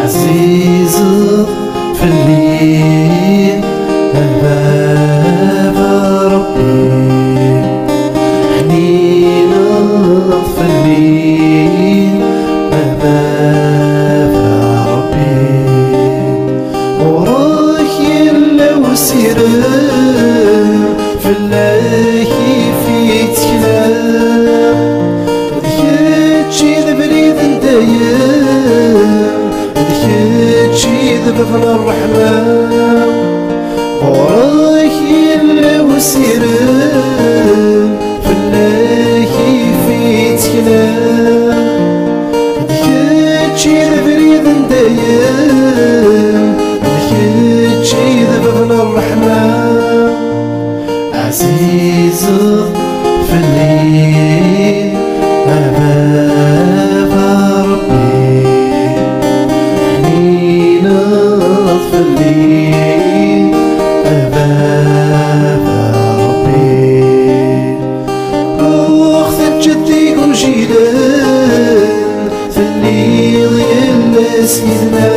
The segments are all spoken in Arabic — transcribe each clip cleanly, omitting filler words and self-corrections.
عزيز في الليل باب ربي، حنين في الليل باب ربي، وراك يلو سيرم في الله في تكلام، ذكيتشي ذبريد ندايم، ذكيتشي ذبفن الرحمن، وراك يلو سيرم في الله في تكلام، ذكيتشي ذبريد ندايم، ذكيتشي ذبفن الرحمن، عزيز في الليل باب ربي، حنين في الليل باب ربي، أخت جدي وجيلان في الليل يلا سيدنا،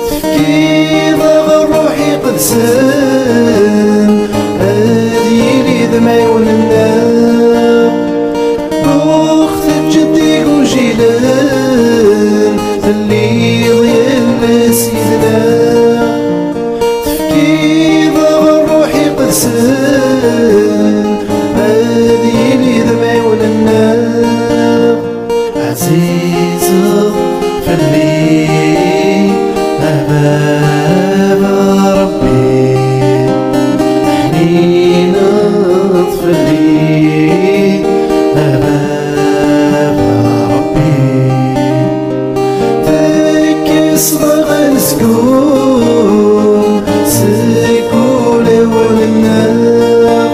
تفكي ضاغ روحي قد سام، هادي لي دمعي والنار، أخت جدي وجيلان في الليل يلا سيدنا، تفكي ضاغ روحي قد سام، هادي لي دمعي والنار، عزيز في الليل باب ربي، حنين في الليل باب ربي، تكس ضغن سكون سكون والنار،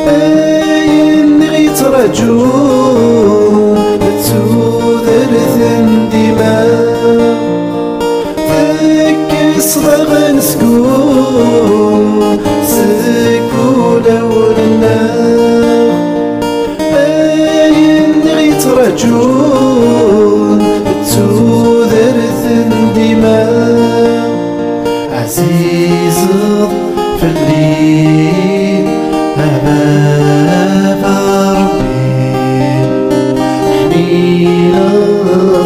أين غيت رجون تودرث دماء، تكس ضغن سكون سكون والنار، أين غيت رجون تودرث دماء، عزيز في الليل باب ربي، حنين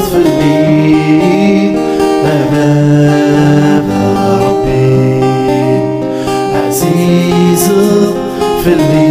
في الليل باب ربي، عزيز في الليل